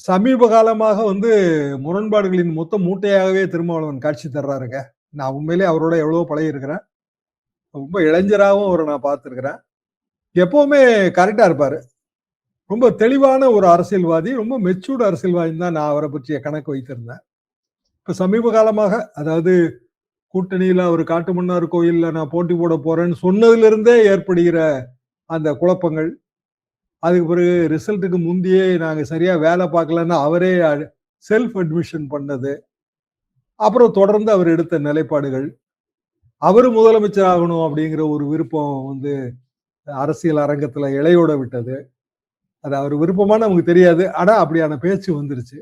சமீப காலமாக முரண்பாடுகளின் மொத்த மூட்டையாகவே திருமாவளவன் காட்சி தர்றாருங்க. நான் உண்மையிலேயே அவரோட எவ்வளவோ பழகியிருக்கிறேன். ரொம்ப இளைஞராவும் அவர நான் பார்த்திருக்கிறேன். எப்பவுமே கரெக்ட்டா இருப்பாரு. ரொம்ப தெளிவான ஒரு அரசியல்வாதி. ரொம்ப மெச்சூர்ட் அரசியல்வாதின்னு தான் நான் அவர பற்றிய கணக்கு வைத்திருந்தேன். இப்ப சமீப காலமாக அதாவது கூட்டணியில அவரு காட்டுமன்னார் கோயில்ல நான் போட்டி போட போறேன்னு சொன்னதிலிருந்தே ஏற்படுகிற அந்த குழப்பங்கள், அதுக்கு பிறகு ரிசல்ட்டுக்கு முந்தியே நாங்க சரியா வேலை பார்க்கலன்னு அவரே செல்ஃப் அட்மிஷன் பண்ணது. அப்புறம் தொடர்ந்து அவர் எடுத்த நிலைப்பாடுகள். அவரு முதலமைச்சர் ஆகணும் அப்படிங்கிற ஒரு விருப்பம் அரசியல் அரங்கத்துல இழையோட விட்டது. அது அவர் விருப்பமான்னு நமக்கு தெரியாது. ஆனா அப்படியான பேச்சு வந்துருச்சு.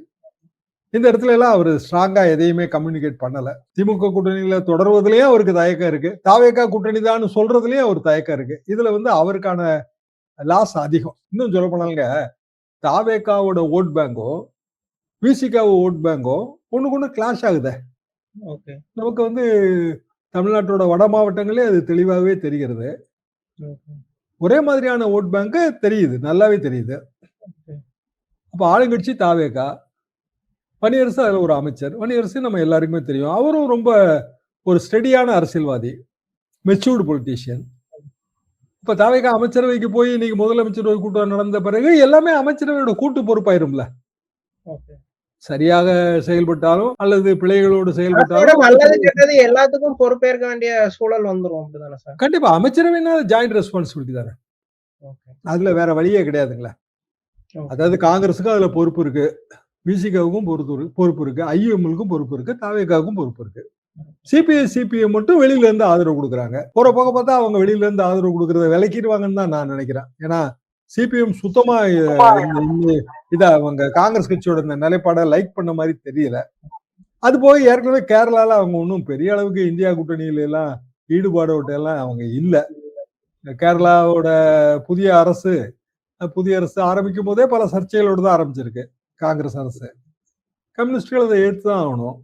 இந்த இடத்துல எல்லாம் அவரு ஸ்ட்ராங்கா எதையுமே கம்யூனிகேட் பண்ணல. திமுக கூட்டணியில தொடர்வதிலேயே அவருக்கு தயக்கம் இருக்கு. தாவேகா கூட்டணி தான் சொல்றதுலயும் அவர் தயக்கம் இருக்கு. இதுல அவருக்கான லாஸ் அதிகம். இன்னும் சொல்ல போனாங்க தாவேகாவோட ஓட் பேங்கோ விசிகாவோ ஓட் பேங்கோ ஒண்ணுக்கு ஒண்ணு கிளாஷ் ஆகுதே. நமக்கு தமிழ்நாட்டோட வட மாவட்டங்களே அது தெளிவாகவே தெரிகிறது. ஒரே மாதிரியான ஓட் பேங்க் தெரியுது, நல்லாவே தெரியுது. அப்ப ஆளுங்கட்சி தாவேகா, வன்னியரசு அதுல ஒரு அமைச்சர். வன்னியரசு நம்ம எல்லாருக்குமே தெரியும். அவரும் ரொம்ப ஒரு ஸ்டெடியான அரசியல்வாதி, மெச்சூர்டு பொலிட்டீஷியன். இப்ப தாவேகா அமைச்சரவைக்கு போய் இன்னைக்கு முதலமைச்சரவை கூட்டம் நடந்த பிறகு எல்லாமே அமைச்சரவையோட கூட்டு பொறுப்பாயிரும்ல. சரியாக செயல்பட்டாலும் அல்லது பிழைகளோடு செயல்பட்டாலும் எல்லாத்துக்கும் பொறுப்பேற்க வேண்டிய சூழல் வந்துரும். அப்படிதானே சார்? கண்டிப்பா அமைச்சரவைனால ஜாயிண்ட் ரெஸ்பான்சிபிலிட்டி தானே. அதுல வேற வழியே கிடையாதுங்களா. அதாவது காங்கிரஸுக்கும் அதுல பொறுப்பு இருக்கு, விசிகாவுக்கும் பொறுப்பு இருக்கு, ஐஎம்எல்க்கும் பொறுப்பு இருக்கு, தாவேகாவுக்கும் பொறுப்பு இருக்கு. சிபிஐ சிபிஎம் மட்டும் வெளியில இருந்து ஆதரவு கொடுக்குறாங்க. போற போக பார்த்தா அவங்க வெளியில இருந்து ஆதரவு கொடுக்கறத விலக்கிடுவாங்கன்னு தான் நான் நினைக்கிறேன். ஏன்னா சிபிஎம் சுத்தமா இத அவங்க காங்கிரஸ் கட்சியோட இந்த நிலைப்பாட லைக் பண்ண மாதிரி தெரியல. அது போய் ஏற்கனவே கேரளால அவங்க ஒன்றும் பெரிய அளவுக்கு இந்தியா கூட்டணியில எல்லாம் ஈடுபாடோட எல்லாம் அவங்க இல்ல. கேரளாவோட புதிய அரசு ஆரம்பிக்கும் போதே பல சர்ச்சைகளோடு தான் ஆரம்பிச்சிருக்கு. காங்கிரஸ் அரசு கம்யூனிஸ்டுகள் அதை ஏற்றுதான் ஆகணும்.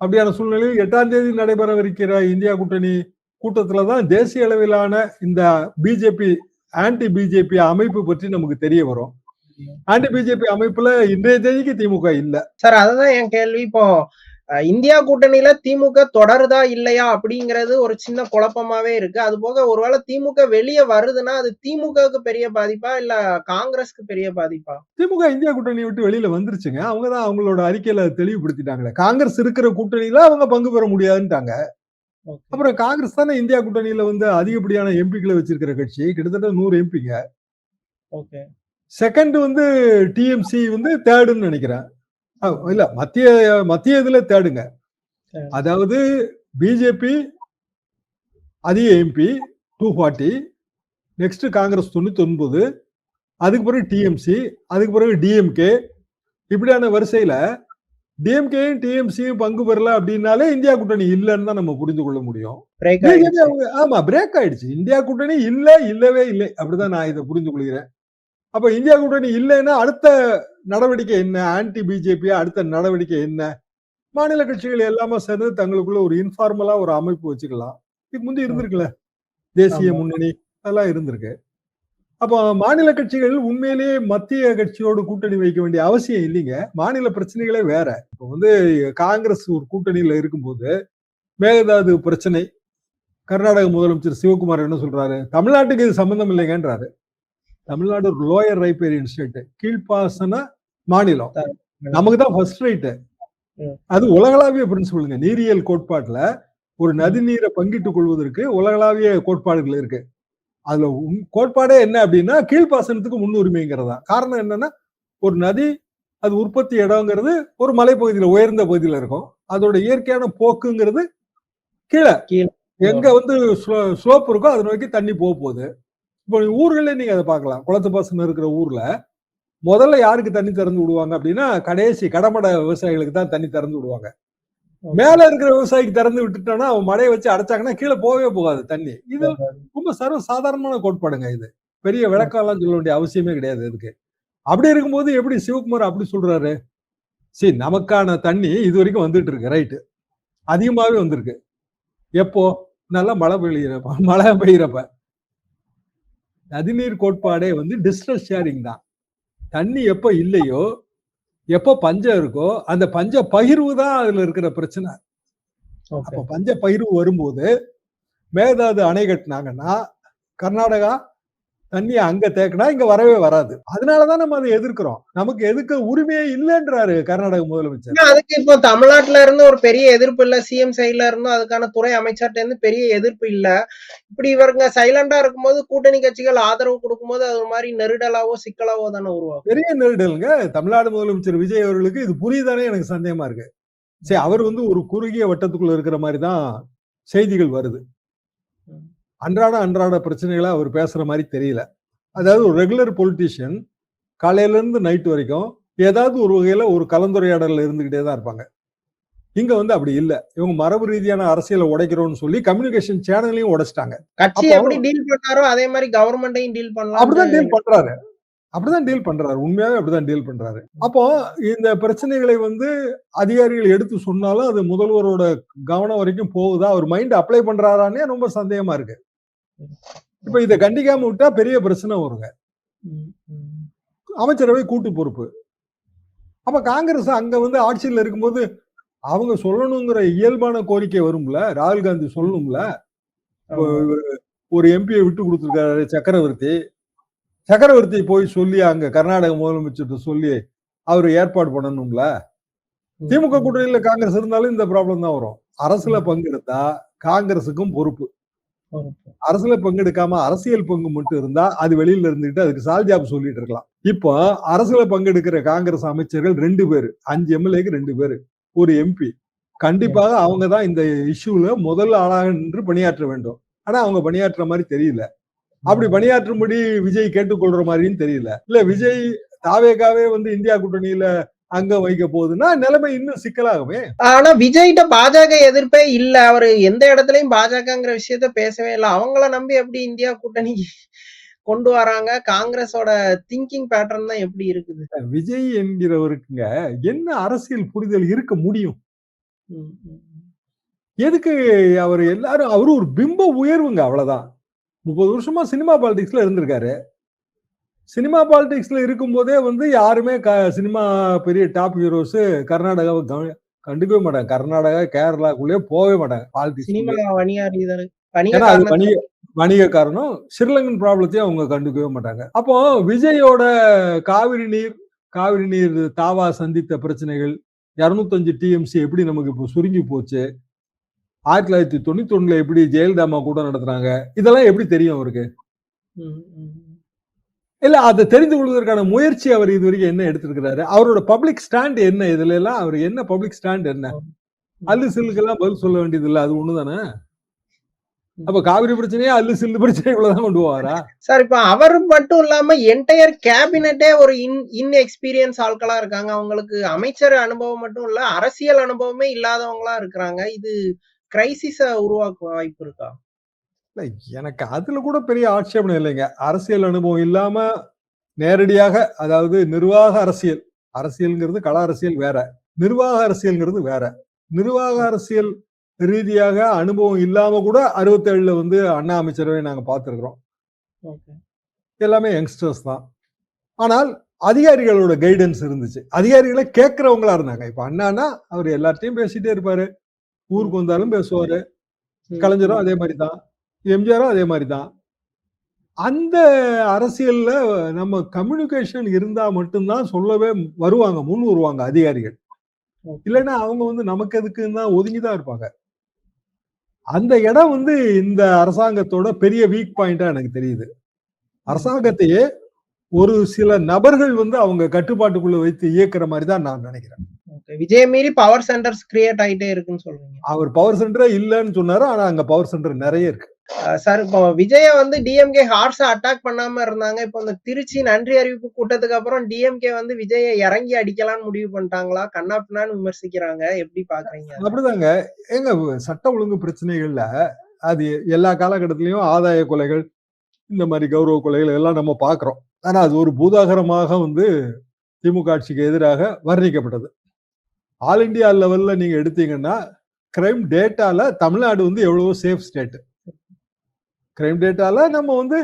அப்படியான சூழ்நிலையில் 8ஆம் தேதி நடைபெறவிருக்கிற இந்தியா கூட்டணி கூட்டத்துலதான் தேசிய அளவிலான இந்த பிஜேபி ஆன்டி பிஜேபி அமைப்பு பற்றி நமக்கு தெரிய வரும். ஆன்டி பிஜேபி அமைப்புல இன்றைய தேதிக்கு திமுக இல்ல சார். அதுதான் என் கேள்வி. இப்போ இந்தியா கூட்டணியில திமுக தொடருதா இல்லையா அப்படிங்கிறது ஒரு சின்ன குழப்பமாவே இருக்கு. அது போக ஒருவேளை திமுக வெளியே வருதுன்னா அது திமுகவுக்கு பெரிய பாதிப்பா இல்ல காங்கிரஸ்க்கு பெரிய பாதிப்பா? திமுக இந்தியா கூட்டணியை விட்டு வெளியில வந்துருச்சுங்க. அவங்கதான் அவங்களோட அறிக்கையில தெளிவுபடுத்திட்டாங்களே. காங்கிரஸ் இருக்கிற கூட்டணியில அவங்க பங்கு பெற முடியாதுன்ட்டாங்க. அப்புறம் காங்கிரஸ் தானே இந்தியா கூட்டணியில அதிகப்படியான எம்பிக்களை வச்சிருக்கிற கட்சி, கிட்டத்தட்ட 100 எம்பிங்க. செகண்ட் டிஎம்சி தேர்டுன்னு நினைக்கிறேன். இல்ல மத்திய இதுல தேர்டுங்க. அதாவது பிஜேபி அதிக எம்பி 240, நெக்ஸ்ட் காங்கிரஸ் 99, அதுக்கு பிறகு டிஎம்சி, அதுக்கு பிறகு டிஎம்கே. இப்படியான வரிசையில டிஎம்கேயும் டிஎம்சியும் பங்கு பெறல அப்படின்னாலே இந்தியா கூட்டணி இல்லைன்னு தான் நம்ம புரிந்து கொள்ள முடியும். ஆமா, பிரேக் ஆயிடுச்சு. இந்தியா கூட்டணி இல்லவே இல்லை. அப்படிதான் நான் இதை புரிந்து கொள்கிறேன். அப்ப இந்தியா கூட்டணி இல்லைன்னா அடுத்த நடவடிக்கை என்ன? ஆன்டி பிஜேபியா அடுத்த நடவடிக்கை என்ன? மாநில கட்சிகள் எல்லாமே சேர்ந்து தங்களுக்குள்ள ஒரு இன்ஃபார்மலா ஒரு அமைப்பு வச்சுக்கலாம். இதுக்கு முந்தைய இருந்திருக்குல்ல, தேசிய முன்னணி அதெல்லாம் இருந்திருக்கு. அப்ப மாநில கட்சிகள் உண்மையிலேயே மத்திய கட்சியோடு கூட்டணி வைக்க வேண்டிய அவசியம் இல்லைங்க. மாநில பிரச்சனைகளே வேற. இப்ப காங்கிரஸ் ஒரு கூட்டணியில இருக்கும்போது மேகதாது பிரச்சனை, கர்நாடக முதலமைச்சர் சிவகுமார் என்ன சொல்றாரு? தமிழ்நாட்டுக்கு இது சம்பந்தம் இல்லைங்கன்றாரு. தமிழ்நாடு ஒரு லோயர் ரைப்பேரியன் ஸ்டேட், கீழ்ப்பாசன மாநிலம். நமக்கு தான் ஃபர்ஸ்ட் ரைட். அது உலகளாவிய பிரின்சிபலுங்க. நீரியல் கோட்பாட்டுல ஒரு நதி நீரை பங்கிட்டுக் கொள்வதற்கு உலகளாவிய கோட்பாடுகள் இருக்கு. அதுல கோட்பாடே என்ன அப்படின்னா கீழ்ப்பாசனத்துக்கு முன்னுரிமைங்கிறதா. காரணம் என்னன்னா, ஒரு நதி அது உற்பத்தி இடங்கிறது ஒரு மலைப்பகுதியில உயர்ந்த பகுதியில இருக்கும். அதோட இயற்கையான போக்குங்கிறது கீழே எங்க ஸ்லோப் இருக்கோ அதை நோக்கி தண்ணி போகுது. இப்போ ஊர்களே நீங்க அதை பார்க்கலாம். குளத்து பாசனம் இருக்கிற ஊர்ல முதல்ல யாருக்கு தண்ணி திறந்து விடுவாங்க அப்படின்னா கடைசி கடமடை விவசாயிகளுக்கு தான் தண்ணி திறந்து விடுவாங்க. மேல இருக்கிற விவசாயிக்கு திறந்து விட்டுட்டோம்னா அவன் மழையை வச்சு அடைச்சாங்கன்னா கீழே போகவே போகாது தண்ணி. இது ரொம்ப சர்வ சாதாரணமான கோட்பாடுங்க. இது பெரிய விளக்கம் எல்லாம் சொல்ல வேண்டிய அவசியமே கிடையாது இதுக்கு. அப்படி இருக்கும்போது எப்படி சிவகுமார் அப்படி சொல்றாரு? சரி, நமக்கான தண்ணி இது வரைக்கும் வந்துட்டு இருக்கு, ரைட்டு, அதிகமாவே வந்திருக்கு. எப்போ? நல்லா மழை பெய்யறப்ப. நதிநீர் கோட்பாடே டிஸ்ட்ரஸ் ஷேரிங் தான். தண்ணி எப்ப இல்லையோ எப்போ பஞ்சம் இருக்கோ அந்த பஞ்ச பகிர்வு தான் அதுல இருக்கிற பிரச்சனை. ஓகே. அப்ப பஞ்ச பகிர்வு வரும்போது மேகதாது அணை கட்டினாங்கன்னா கர்நாடகா தண்ணியை அங்க தேக்கினா இங்க வரவே வராது. அதனாலதான் நம்ம அதை எதிர்க்கிறோம். நமக்கு எதுக்கு உரிமையே இல்லைன்றாரு கர்நாடக முதலமைச்சர். ஆனா அதுக்கு இப்போ தமிழ்நாட்டுல இருந்து ஒரு பெரிய எதிர்ப்பு இல்ல, சிஎம் சைட்ல இருந்தும் அதுக்கான துறை அமைச்சர்ட்ட இருந்து பெரிய எதிர்ப்பு இல்ல. இப்படி இவருங்க சைலண்டா இருக்கும்போது கூட்டணி கட்சிகள் ஆதரவு கொடுக்கும்போது அது ஒரு மாதிரி நெருடலாவோ சிக்கலாவோ தானே உருவாகும். பெரிய நெருடலுங்க. தமிழ்நாடு முதலமைச்சர் விஜய் அவர்களுக்கு இது புரியுதானே எனக்கு சந்தேகமா இருக்கு. சரி, அவர் வந்து ஒரு குறுகிய வட்டத்துக்குள்ள இருக்கிற மாதிரி தான் செய்திகள் வருது. அன்றாட பிரச்சனைகளை அவர் பேசுற மாதிரி தெரியல. அதாவது ஒரு ரெகுலர் பொலிட்டீஷியன் காலையில இருந்து நைட் வரைக்கும் ஏதாவது ஒரு வகையில ஒரு கலந்துரையாடல இருந்துகிட்டே தான் இருப்பாங்க. இங்க வந்து அப்படி இல்ல. இவங்க மரபு ரீதியான அரசியலை உடைக்கிறோம்னு சொல்லி கம்யூனிகேஷன் சேனலையும் உடைச்சிட்டாங்க. கட்சி எப்படி டீல் பண்ணாரோ அதே மாதிரி கவர்மெண்டையும் டீல் பண்ணலாம். அப்படிதான் டீல் பண்றாரு. உண்மையாவே அப்படிதான் டீல் பண்றாரு. அப்போ இந்த பிரச்சனைகளை வந்து அதிகாரிகள் எடுத்து சொன்னாலும் அது முதல்வரோட கவனம் வரைக்கும் போகுதா, அவர் மைண்ட் அப்ளை பண்றாரானே ரொம்ப சந்தேகமா இருக்கு. இப்ப இதை கண்டிக்காம விட்டா பெரிய பிரச்சனை வருங்க. அமைச்சரவை கூட்டு பொறுப்பு. அப்ப காங்கிரஸ் அங்க வந்து ஆட்சியில் இருக்கும்போது அவங்க சொல்லணுங்கிற இயல்பான கோரிக்கை வரும்ல, ராகுல் காந்தி சொல்லணும்ல. ஒரு எம்பியை விட்டு கொடுத்திருக்காரு சக்கரவர்த்தி போய் சொல்லி அங்க கர்நாடக முதலமைச்சர் சொல்லி அவர் ஏற்பாடு பண்ணணும்ல. திமுக கூட்டணியில காங்கிரஸ் இருந்தாலும் இந்த ப்ராப்ளம் தான் வரும். அரசுல பங்கெடுத்தா காங்கிரசுக்கும் பொறுப்பு. அரசுல பங்கெடுக்காம அரசியல் பங்கு மட்டும் இருந்தா அது வெளியில இருந்துட்டு அதுக்கு சால்ஜாப் சொல்லிட்டு இருக்கலாம். இப்போ அரசுல பங்கெடுக்கிற காங்கிரஸ் அமைச்சர்கள் 2 பேரு, 5 எம்எல்ஏக்கு 2 பேரு, ஒரு எம்பி. கண்டிப்பாக அவங்க தான் இந்த இஷ்யூல முதல் ஆளாக நின்று பணியாற்ற வேண்டும். ஆனா அவங்க பணியாற்ற மாதிரி தெரியல. அப்படி பணியாற்றும்படி விஜய் கேட்டுக்கொள்ற மாதிரியும் தெரியல. இல்ல விஜய் தாவேகாவே வந்து இந்தியா கூட்டணியில அங்க வைக்க போகுதுன்னா நிலைமை இன்னும் சிக்கலாகவே. ஆனா விஜய்கிட்ட பாஜக எதிர்ப்பே இல்ல. அவரு எந்த இடத்துலயும் பாஜகங்கிற விஷயத்த பேசவே இல்லை. அவங்கள நம்பி எப்படி இந்தியா கூட்டணி கொண்டு வராங்க? காங்கிரஸோட திங்கிங் பேட்டர்ன் தான் எப்படி இருக்குது? விஜய் என்கிறவருக்குங்க என்ன அரசியல் புரிதல் இருக்க முடியும்? எதுக்கு அவர் எல்லாரும் அவரு ஒரு பிம்ப உயர்வுங்க, அவ்வளவுதான். 30 வருஷமா சினிமா பாலிடிக்ஸ்ல இருந்திருக்காரு. சினிமா பாலிடிக்ஸ்ல இருக்கும் போதே வந்து யாருமே சினிமா பெரிய டாப் ஹீரோஸ் கர்நாடகாவை கண்டுக்கவே மாட்டாங்க. கர்நாடகா கேரளாக்குள்ளே போகவே மாட்டாங்க பாலிடிக்ஸ். வணிக காரணம் ஸ்ரீலங்கன் ப்ராப்ளத்தையும் அவங்க கண்டுக்கவே மாட்டாங்க. அப்போ விஜயோட காவிரி நீர் தாவா சந்தித்த பிரச்சனைகள், 205 டிஎம்சி எப்படி நமக்கு இப்போ சுருங்கி போச்சு, 1991 எப்படி ஜெயலலிதா கூட நடத்துறாங்க, இதெல்லாம் எப்படி தெரியும் அவருக்கு? இல்ல, அதை தெரிந்து கொள்வதற்கான முயற்சி அவர் இது வரைக்கும் என்ன எடுத்திருக்கிறாரு? அவரோட பப்ளிக் ஸ்டாண்ட் என்ன? இதுல எல்லாம் அவர் என்ன பப்ளிக் ஸ்டாண்ட் என்ன? அல்லு சில்லுக்கெல்லாம் பதில் சொல்ல வேண்டியது இல்ல, அது ஒண்ணுதானே. அப்ப காவிரி பிரச்சனையே அல்லு சில்லு பிரச்சனை இவ்வளவுதான் கொண்டு போவாரா? சார், இப்ப அவர் மட்டும் இல்லாம என்டையர் கேபினெட்டே ஒரு இன்எக்ஸ்பீரியன்ஸ் ஆட்களா இருக்காங்க. அவங்களுக்கு அமைச்சர் அனுபவம் மட்டும் இல்ல, அரசியல் அனுபவமே இல்லாதவங்களா இருக்கிறாங்க. இது கிரைசிஸ உருவாக்க வாய்ப்பு இருக்கா? இல்ல, எனக்கு அதுல கூட பெரிய ஆட்சேபணம் இல்லைங்க. அரசியல் அனுபவம் இல்லாம நேரடியாக, அதாவது நிர்வாக அரசியல்ங்கிறது கள அரசியல் வேற, நிர்வாக அரசியல்ங்கிறது வேற. நிர்வாக அரசியல் ரீதியாக அனுபவம் இல்லாம கூட 67 வந்து அண்ணா அமைச்சரவை நாங்க பார்த்திருக்கிறோம். எல்லாமே யங்ஸ்டர்ஸ் தான். ஆனால் அதிகாரிகளோட கைடன்ஸ் இருந்துச்சு. அதிகாரிகளை கேட்கிறவங்களா இருந்தாங்க. இப்ப அண்ணானா அவர் எல்லார்ட்டையும் பேசிட்டே இருப்பாரு. ஊருக்கு வந்தாலும் பேசுவாரு. கலைஞரும் அதே மாதிரி தான், எம்ஜிஆரும் அதே மாதிரி தான். அந்த அரசியல்ல நம்ம கம்யூனிகேஷன் இருந்தா மட்டும்தான் சொல்லவே வருவாங்க, முன் வருவாங்க அதிகாரிகள். இல்லைன்னா அவங்க வந்து நமக்கு எதுக்குன்னு தான் ஒதுங்கிதான் இருப்பாங்க. அந்த இடம் வந்து இந்த அரசாங்கத்தோட பெரிய வீக் பாயிண்டா எனக்கு தெரியுது. அரசாங்கத்தையே ஒரு சில நபர்கள் வந்து அவங்க கட்டுப்பாட்டுக்குள்ள வைத்து இயக்குற மாதிரி தான் நான் நினைக்கிறேன். விஜய் மீறி பவர் சென்டர்ஸ் கிரியேட் ஆயிட்டே இருக்குன்னு சொல்றீங்க. அவர் பவர் சென்டரே இல்லைன்னு சொன்னாரு, ஆனா அங்க பவர் சென்டர் நிறைய இருக்கு. சார், இப்போ விஜய வந்து டிஎம்கே ஹார்ஸா அட்டாக் பண்ணாம இருந்தாங்க. இப்போ இந்த திருச்சி நன்றி அறிவிப்பு கூட்டத்துக்கு அப்புறம் டிஎம்கே வந்து விஜய இறங்கி அடிக்கலாம்னு முடிவு பண்ணிட்டாங்களா? கண்ணா பின்னான்னு விமர்சிக்கிறாங்க. எப்படி பாக்குறீங்க? அப்படிதாங்க. எங்க சட்ட ஒழுங்கு பிரச்சனைகள்ல அது எல்லா காலகட்டத்திலயும் ஆதாய கொலைகள், இந்த மாதிரி கௌரவ கொலைகள் எல்லாம் நம்ம பாக்குறோம். ஆனா அது ஒரு பூதாகரமாக வந்து திமுக ஆட்சிக்கு எதிராக வர்ணிக்கப்பட்டது. ஆல் இண்டியா லெவல்ல நீங்க எடுத்தீங்கன்னா கிரைம் டேட்டால தமிழ்நாடு வந்து எவ்வளவோ சேஃப் ஸ்டேட். கிரைம் டேட்டால நம்ம வந்து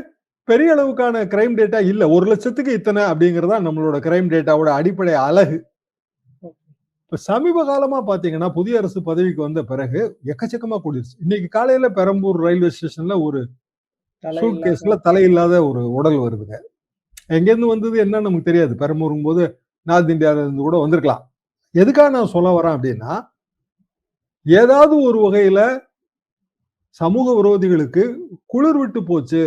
பெரிய அளவுக்கான கிரைம் டேட்டா இல்ல. 1 லட்சத்துக்கு இத்தனை அப்படிங்கறதா நம்மளோட கிரைம் டேட்டாவோட அடிப்படை அலகு. இப்ப சமீப காலமா பாத்தீங்கன்னா புதிய அரசு பதவிக்கு வந்த பிறகு எக்கச்சக்கமா கூடிருச்சு. இன்னைக்கு காலையில பெரம்பூர் ரயில்வே ஸ்டேஷன்ல ஒரு தலை சூட் இல்லாத கேஸ்ல தலையில்லாத ஒரு உடல் வருதுங்க. எங்கேருந்து வந்தது என்னன்னு நமக்கு தெரியாது. பெரம்பூருங்கும் போது நார்த் இந்தியால இருந்து கூட வந்திருக்கலாம். எதுக்காக நான் சொல்ல வரேன் அப்படின்னா, ஏதாவது ஒரு வகையில சமூக விரோதிகளுக்கு குளிர் விட்டு போச்சு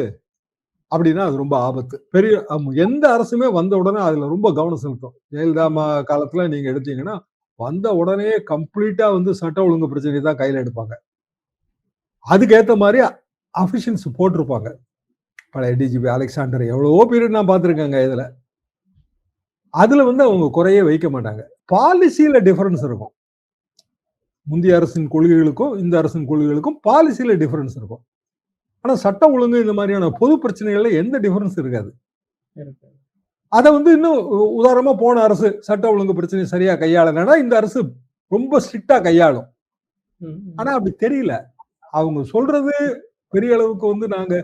அப்படின்னா அது ரொம்ப ஆபத்து. பெரிய எந்த அரசுமே வந்த உடனே அதுல ரொம்ப கவனம் செலுத்தும். ஜெயலலிதா காலத்துல நீங்க எடுத்தீங்கன்னா, வந்த உடனே கம்ப்ளீட்டா வந்து சட்ட ஒழுங்கு பிரச்சனையை தான் கையில எடுப்பாங்க. அதுக்கேத்த மாரி அஃபிஷியல்ஸ் போட்டிருப்பாங்க. பழைய டிஜிபி அலெக்சாண்டர் எவ்வளவோ பீரியட் நான் பார்த்திருக்கேங்க இதுல. அதுல வந்து அவங்க குறையே வைக்க மாட்டாங்க. பாலிசியில டிஃபரன்ஸ் இருக்கும். முந்தைய அரசின் கொள்கைகளுக்கும், இந்த அரசின் கொள்கைகளுக்கும் பாலிசியில டிஃபரன்ஸ் இருக்கும். ஆனா சட்டம் ஒழுங்கு இந்த மாதிரியான பொது பிரச்சனைகள்ல எந்த டிஃபரன்ஸ் இருக்காது. அத வந்து இன்னும் உதாரணமா போன அரசு சட்ட ஒழுங்கு பிரச்சனை சரியா கையாளலைன்னா இந்த அரசு ரொம்ப ஸ்ட்ரிக்டா கையாளும். ஆனா அப்படி தெரியல. அவங்க சொல்றது பெரிய அளவுக்கு வந்து நாங்க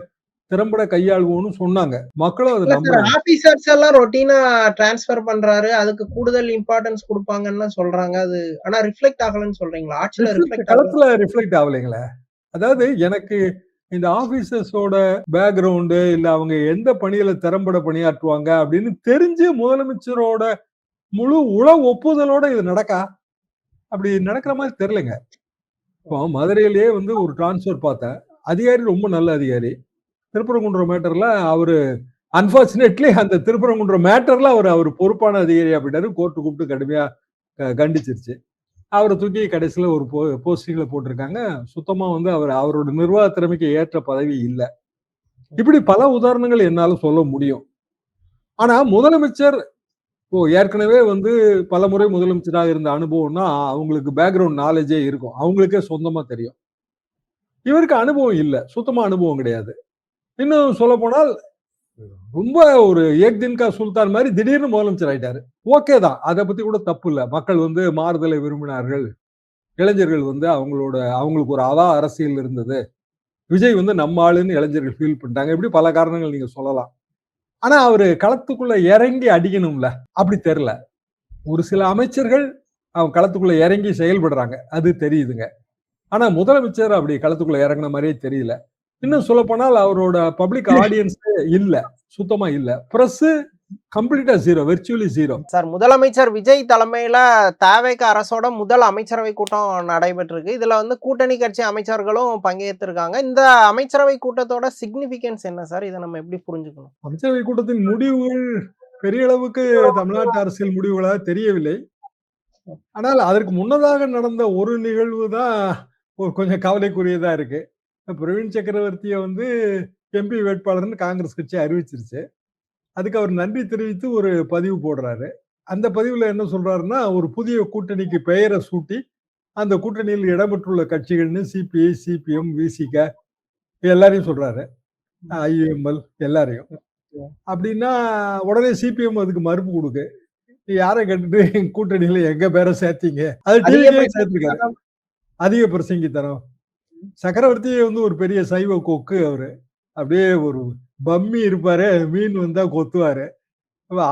திறம்பட கையாளுவோம்னு சொன்னாங்க. மக்களும் அதை இல்ல சார், நம்புறாங்க. ஆபீசர்ஸ் எல்லாம் ரொட்டீனா டிரான்ஸ்ஃபர் பண்றாரு. அதுக்கு கூடுதல் இம்பார்ட்டன்ஸ் குடுப்பாங்கன்னு சொல்றாங்க. அது ஆனா ரிஃப்ளெக்ட் ஆகலன்னு சொல்றீங்களா? ஆட்சில ரிஃப்ளெக்ட் ஆகல. களத்துல ரிஃப்ளெக்ட் ஆகலைங்களே. அதாவது எனக்கு இந்த ஆபீசர்ஸோட பேக்ரவுண்ட் இல்ல அவங்க எந்த பணியில திறம்பட பணியாற்றுவாங்க அப்படின்னு தெரிஞ்சு முதலமைச்சரோட முழு உள ஒப்புதலோட இது நடக்கா? அப்படி நடக்கிற மாதிரி தெரியலங்க. இப்போ மதுரையிலேயே வந்து ஒரு டிரான்ஸ்பர் பார்த்தேன். அதிகாரி ரொம்ப நல்ல அதிகாரி. திருப்பரங்குன்றம் மேட்டர்ல அவரு அன்பார்ச்சுனேட்லி அந்த திருப்பரங்குன்றம் மேட்டர்ல அவர் பொறுப்பான அதிகாரி அப்படின்றாரு. கோர்ட்டு கூப்பிட்டு கடுமையா கண்டிச்சிருச்சு. அவரை தூக்கி கடைசியில ஒரு போஸ்டிங்ல போட்டிருக்காங்க. சுத்தமா வந்து அவரோட நிர்வாக திறமைக்கு ஏற்ற பதவி இல்ல. இப்படி பல உதாரணங்கள் என்னால சொல்ல முடியும். ஆனா முதலமைச்சர் ஏற்கனவே வந்து பலமுறை முதலமைச்சராக இருந்த அனுபவம்னா அவங்களுக்கு பேக்ரவுண்ட் நாலேஜே இருக்கும். அவங்களுக்கே சொந்தமா தெரியும். இவருக்கு அனுபவம் இல்ல. சுத்தமா அனுபவம் கிடையாது. இன்னும் சொல்ல போனால் ரொம்ப ஒரு ஏக் தின் கா சுல்தான் மாதிரி திடீர்னு முதலமைச்சர் ஆயிட்டாரு. ஓகே தான். அத பத்தி கூட தப்பு இல்ல. மக்கள் வந்து மாறுதலை விரும்பினார்கள். இளைஞர்கள் வந்து அவங்களுக்கு ஒரு அரசியல் இருந்தது. விஜய் வந்து நம்ம ஆளுன்னு இளைஞர்கள் ஃபீல் பண்ணிட்டாங்க. இப்படி பல காரணங்கள் நீங்க சொல்லலாம். ஆனா அவரு களத்துக்குள்ள இறங்கி அடிக்கணும்ல. அப்படி தெரியல. ஒரு சில அமைச்சர்கள் அவங்க களத்துக்குள்ள இறங்கி செயல்படுறாங்க. அது தெரியுதுங்க. ஆனா முதலமைச்சர் அப்படி களத்துக்குள்ள இறங்குன மாதிரியே தெரியல. இன்னும் சொல்ல போனால் அவரோட பப்ளிக் ஆடியன்ஸ் இல்ல. சுத்தமா இல்ல. பிரஸ் கம்ப்ளீட்டா ஜீரோ. Virtually zero. சார், முதலமைச்சர் விஜய் தலைமையில தவேக அரசோட முதல் அமைச்சரவை கூட்டம் நடைபெற்றிருக்கு. இதுல வந்து கூட்டணி கட்சி அமைச்சர்களும் பங்கேற்றிருக்காங்க. இந்த அமைச்சரவை கூட்டத்தோட சிக்னிபிகன்ஸ் என்ன சார்? இதை நம்ம எப்படி புரிஞ்சுக்கணும்? அமைச்சரவை கூட்டத்தின் முடிவுகள் பெரிய அளவுக்கு தமிழ்நாட்டு அரசியல் முடிவுகளாக தெரியவில்லை. ஆனால் அதற்கு முன்னதாக நடந்த ஒரு நிகழ்வு தான் கொஞ்சம் கவலைக்குரியதா இருக்கு. பிரவீன் சக்கரவர்த்தியை வந்து எம்பி வேட்பாளர்னு காங்கிரஸ் கட்சி அறிவிச்சிருச்சு. அதுக்கு அவர் நன்றி தெரிவித்து ஒரு பதிவு போடுறாரு. அந்த பதிவுல என்ன சொல்றாருன்னா, ஒரு புதிய கூட்டணிக்கு பெயரை சூட்டி அந்த கூட்டணியில் இடம்பெற்றுள்ள கட்சிகள்னு சிபிஐ, சிபிஎம், விசிக எல்லாரையும் சொல்றாரு. ஐயுஎம்எல் எல்லாரையும். அப்படின்னா உடனே சிபிஎம் அதுக்கு மறுப்பு கொடுக்கு. யாரை கேட்டுட்டு கூட்டணியில எங்க பேரை சேர்த்தீங்க? அது டிவிக்கே சேர்த்திருக்காரு. அதிக பிரசங்கித்தனம். சக்கரவர்த்தி வந்து ஒரு பெரிய சைவ கொக்கு அவரு. அப்படியே ஒரு பம்மி இருப்பாரு. மீன் வந்தா கொத்துவாரு.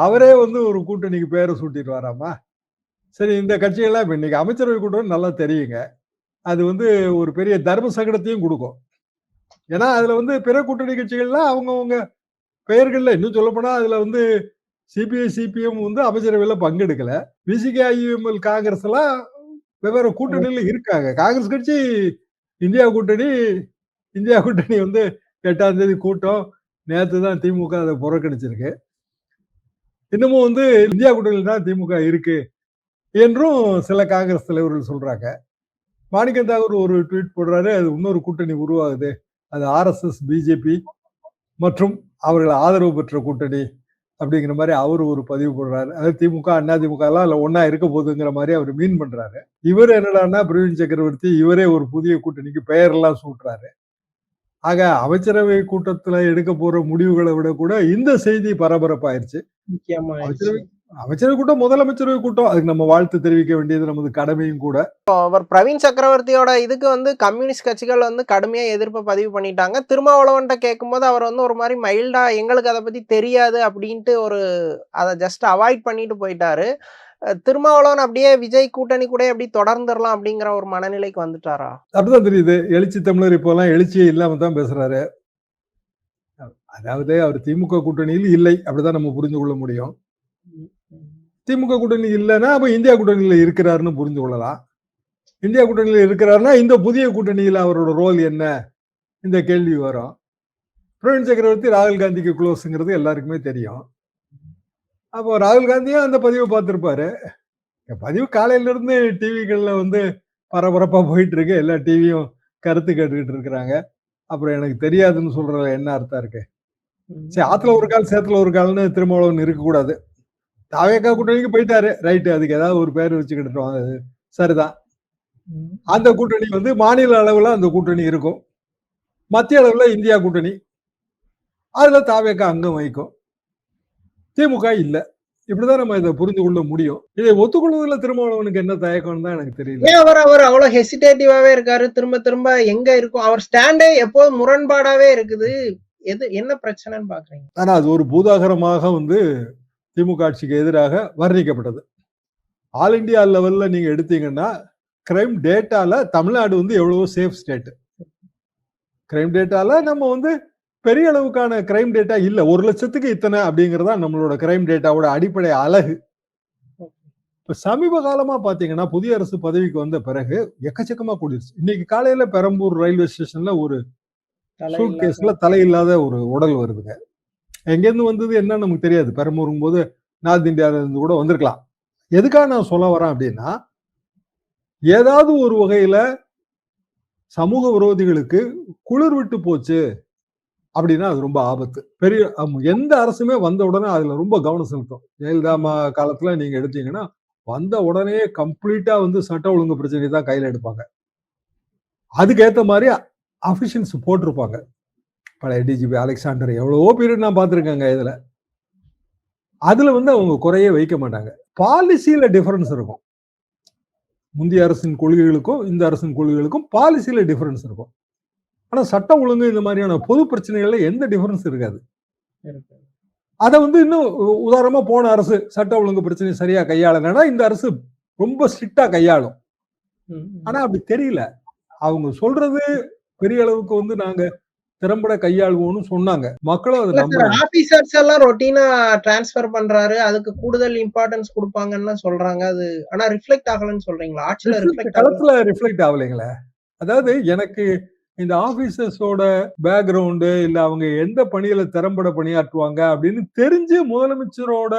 அவரே வந்து ஒரு கூட்டணிக்கு பேரை சூட்டிடுவாராமா. சரி, இந்த கட்சிகள்லாம் இப்ப இன்னைக்கு அமைச்சரவை கூட்டம் நல்லா தெரியுங்க. அது வந்து ஒரு பெரிய தர்ம சங்கடத்தையும் கொடுக்கும். ஏன்னா அதுல வந்து பிற கூட்டணி கட்சிகள்லாம் அவங்கவுங்க பெயர்கள்ல இன்னும் சொல்ல போனா அதுல வந்து சிபிஐ, சிபிஎம் வந்து அமைச்சரவையில பங்கெடுக்கல. விசிக, ஐயுஎம்எல், காங்கிரஸ் எல்லாம் வெவ்வேறு கூட்டணியில இருக்காங்க. காங்கிரஸ் கட்சி இந்தியா கூட்டணி வந்து 8ஆம் தேதி கூட்டம். நேத்து தான் திமுக அதை புறக்கணிச்சிருக்கு. இன்னமும் வந்து இந்தியா கூட்டணியில் தான் திமுக இருக்கு என்றும் சில காங்கிரஸ் தலைவர்கள் சொல்றாங்க. மாணிக்கம் தாகூர் ஒரு ட்வீட் போடுறாரு. அது இன்னொரு கூட்டணி உருவாகுது. அது ஆர்எஸ்எஸ், பிஜேபி மற்றும் அவர்கள் ஆதரவு பெற்ற கூட்டணி அப்படிங்கிற மாதிரி அவரு ஒரு பதிவு போடுறாரு. அதாவது திமுக, அதிமுக எல்லாம் அதுல ஒன்னா இருக்க போகுதுங்கிற மாதிரி அவர் மீன் பண்றாரு. இவர் என்னடான்னா பிரவீன் சக்கரவர்த்தி இவரே ஒரு புதிய கூட்டணிக்கு பெயர் எல்லாம் சூட்டுறாரு. ஆக அமைச்சரவை கூட்டத்துல எடுக்க போற முடிவுகளை விட கூட இந்த செய்தி பரபரப்பாயிருச்சு. அமைச்சரவை கூட்டம் முதலமைச்சரவை கூட்டம். அதுக்கு நம்ம வாழ்த்து தெரிவிக்க வேண்டியது நமது கடமையும் கூட. அவர் பிரவீன் சக்கரவர்த்தியோட இதுக்கு வந்து கம்யூனிஸ்ட் கட்சிகள் வந்து கடுமையா எதிர்ப்பு பதிவு பண்ணிட்டாங்க. திருமாவளவன்ட்ட கேட்கும்போது அவர் வந்து ஒரு மாதிரி மைல்டா எங்களுக்கு அதை பத்தி தெரியாது அப்படின்ட்டு அதை ஜஸ்ட் அவாய்ட் பண்ணிட்டு போயிட்டாரு. திருமாவளவன் அப்படியே விஜய் கூட்டணி கூட எப்படி தொடர்ந்துடலாம் அப்படிங்கிற ஒரு மனநிலைக்கு வந்துட்டாரா? அப்படிதான் தெரியுது. எழுச்சி தமிழர் இப்போலாம் எழுச்சியே இல்லாம தான் பேசுறாரு. அதாவது அவர் திமுக கூட்டணியில் இல்லை. அப்படிதான் நம்ம புரிந்து கொள்ள முடியும். திமுக கூட்டணி இல்லைன்னா அப்ப இந்தியா கூட்டணியில இருக்கிறாருன்னு புரிந்து கொள்ளலாம். இந்தியா கூட்டணியில இருக்கிறாருன்னா இந்த புதிய கூட்டணியில் அவரோட ரோல் என்ன? இந்த கேள்வி வரும். பிரவீன் சக்கரவர்த்தி ராகுல் காந்திக்கு க்ளோஸ்ங்கிறது எல்லாருக்குமே தெரியும். அப்போ ராகுல் காந்தியும் அந்த பதிவை பார்த்திருப்பாரு. பதிவு காலையில இருந்து டிவிகள்ல வந்து பரபரப்பா போயிட்டு இருக்கு. எல்லா டிவியும் கருத்து கேட்டுக்கிட்டு இருக்கிறாங்க. அப்புறம் எனக்கு தெரியாதுன்னு சொல்றதுல என்ன அர்த்தம் இருக்கு? சரி, ஆத்துல ஒரு கால் சேத்துல ஒரு கால்னு திருமாவளவன் இருக்கக்கூடாது. தாவேக்கா கூட்டணிக்கு போயிட்டாரு, ரைட்டு. அதுக்கு ஏதாவது ஒரு பேர் வச்சுக்கிட்டு சரிதான். அந்த கூட்டணி வந்து மாநில அளவுல அந்த கூட்டணி இருக்கும். மத்திய அளவுல இந்தியா கூட்டணி, அதுல தாவேக்கா அங்கம் வகிக்கும். திமுக இல்ல. இப்படிதான் நம்ம இதை புரிந்து கொள்ள முடியும். இதை ஒத்துக்கொள்வதில் திருமாவளவனுக்கு என்ன தயக்கம் தான் எனக்கு தெரியல. ஏன் அவர் அவ்வளவு ஹெசிடேட்டிவாவே இருக்காரு? திரும்ப திரும்ப எங்க இருக்கும் அவர் ஸ்டாண்டே எப்போதும் முரண்பாடாவே இருக்குது. என்ன பிரச்சனைன்னு பாக்குறீங்க? ஆனா அது ஒரு பூதாகரமாக வந்து திமுக ஆட்சிக்கு எதிராக வர்ணிக்கப்பட்டது. ஆல் இண்டியா லெவல்ல நீங்க எடுத்தீங்கன்னா கிரைம் டேட்டால தமிழ்நாடு வந்து எவ்வளவோ சேஃப் ஸ்டேட். கிரைம் டேட்டால நம்ம வந்து பெரிய அளவுக்கான கிரைம் டேட்டா இல்ல. 1,00,000க்கு இத்தனை அப்படிங்கறதா நம்மளோட கிரைம் டேட்டாவோட அடிப்படை அழகு. இப்ப சமீப காலமா பாத்தீங்கன்னா புதிய அரசு பதவிக்கு வந்த பிறகு எக்கச்சக்கமா கூடிருச்சு. இன்னைக்கு காலையில பெரம்பூர் ரயில்வே ஸ்டேஷன்ல ஒரு சூட்கேஸ்ல தலையில்லாத ஒரு உடல் வருதுங்க. எங்கேருந்து வந்தது என்ன நமக்கு தெரியாது. பெரம்பூரும் போது நார்த் இந்தியாவில இருந்து கூட வந்திருக்கலாம். எதுக்காக நான் சொல்ல வரேன் அப்படின்னா, ஏதாவது ஒரு வகையில சமூக விரோதிகளுக்கு குளிர் விட்டு போச்சு அப்படின்னா அது ரொம்ப ஆபத்து. பெரிய எந்த அரசுமே வந்த உடனே அதுல ரொம்ப கவனம் செலுத்தும். ஜெயலலிதா காலத்துல நீங்க எடுத்தீங்கன்னா வந்த உடனே கம்ப்ளீட்டா வந்து சட்ட ஒழுங்கு பிரச்சனை தான் கையில எடுப்பாங்க. அதுக்கேற்ற மாதிரி அபிஷியல்ஸ் போட்டிருப்பாங்க. பழைய டிஜிபி அலெக்சாண்டர் எவ்வளவோ பீரியட் நான் பார்த்திருக்கேங்க. இதுல அதுல வந்து அவங்க குறைய வைக்க மாட்டாங்க. பாலிசியில டிஃபரன்ஸ் இருக்கும். முந்தைய அரசின் கொள்கைகளுக்கும் இந்த அரசின் கொள்கைகளுக்கும் பாலிசியில டிஃபரன்ஸ் இருக்கும். ஆனா சட்டம் ஒழுங்கு இந்த மாதிரியான பொது பிரச்சனைகள்ல எந்த டிஃபரன்ஸ் இருக்காது. அதை வந்து இன்னும் உதாரணமா போன அரசு சட்ட ஒழுங்கு பிரச்சனை சரியா கையாளனா இந்த அரசு ரொம்ப ஸ்ட்ரிக்டா கையாளும். ஆனா அப்படி தெரியல. அவங்க சொல்றது பெரிய அளவுக்கு வந்து நாங்க திறம்பட கையாளுவோம்னு சொன்னாங்க. மக்களும் அதை நம்புறாங்க. ஆபீசர்ஸ் எல்லாம் ரொட்டீனா டிரான்ஸ்ஃபர் பண்றாரு. அதுக்கு கூடுதல் இம்பார்ட்டன்ஸ் கொடுப்பாங்கன்னு சொல்றாங்க. அது ஆனா ரிஃப்ளெக்ட் ஆகலன்னு சொல்றீங்களா? ஆட்சியில ரிஃப்ளெக்ட் ஆகலைங்களே. அதாவது எனக்கு இந்த ஆபீசர்ஸோட பேக்ரவுண்டு இல்ல அவங்க எந்த பணியில திறம்பட பணியாற்றுவாங்க அப்படின்னு தெரிஞ்சு முதலமைச்சரோட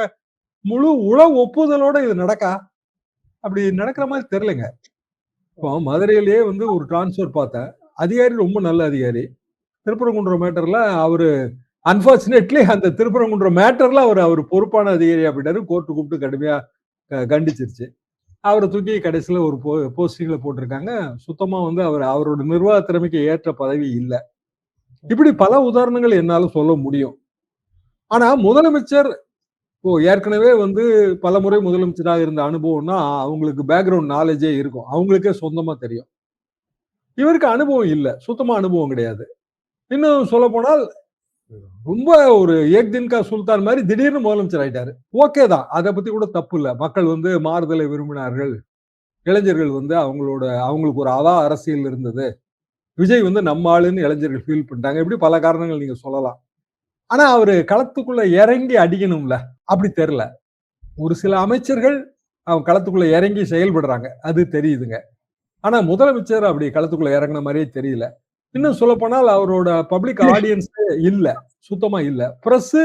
முழு உள ஒப்புதலோட இது நடக்கா? அப்படி நடக்கிற மாதிரி தெரியலங்க. இப்போ மதுரையிலேயே வந்து ஒரு டிரான்ஸ்பர் பார்த்தேன். அதிகாரி ரொம்ப நல்ல அதிகாரி. திருப்பரங்குன்றம் மேட்டர்ல அவரு அன்பார்ச்சுனேட்லி அந்த திருப்பரங்குன்றம் மேட்டர்ல அவர் பொறுப்பான அதிகாரி அப்படின்னாரு. கோர்ட்டு கூப்பிட்டு கடுமையா கண்டிச்சிருச்சு. அவரை தூக்கி கடைசியில ஒரு போஸ்டிங்ல போட்டிருக்காங்க. சுத்தமா வந்து அவரோட நிர்வாக திறமைக்கு ஏற்ற பதவி இல்ல. இப்படி பல உதாரணங்கள் என்னால சொல்ல முடியும். ஆனா முதலமைச்சர் ஏற்கனவே வந்து பல முறை முதலமைச்சராக இருந்த அனுபவம்னா அவங்களுக்கு பேக்ரவுண்ட் நாலேஜே இருக்கும். அவங்களுக்கே சொந்தமா தெரியும். இவருக்கு அனுபவம் இல்ல. சுத்தமா அனுபவம் கிடையாது. இன்னும் சொல்ல போனால் ரொம்ப ஒரு ஏக் தின் கா சுல்தான் மாதிரி திடீர்னு முதலமைச்சர் ஆயிட்டாரு. ஓகே தான். அதை பத்தி கூட தப்பு இல்ல. மக்கள் வந்து மாறுதலை விரும்பினார்கள். இளைஞர்கள் வந்து அவங்களுக்கு ஒரு அரசியல் இருந்தது. விஜய் வந்து நம்ம ஆளுன்னு இளைஞர்கள் ஃபீல் பண்ணிட்டாங்க. இப்படி பல காரணங்கள் நீங்க சொல்லலாம். ஆனா அவரு களத்துக்குள்ள இறங்கி அடிக்கணும்ல, அப்படி தெரியல. ஒரு சில அமைச்சர்கள் அவங்க களத்துக்குள்ள இறங்கி செயல்படுறாங்க. அது தெரியுதுங்க. ஆனா முதலமைச்சர் அப்படி களத்துக்குள்ள இறங்கின மாதிரியே தெரியல. இன்னும் சொல்ல போனால் அவரோட பப்ளிக் ஆடியன்ஸ் இல்ல, சுத்தமா இல்ல. பிரஸ்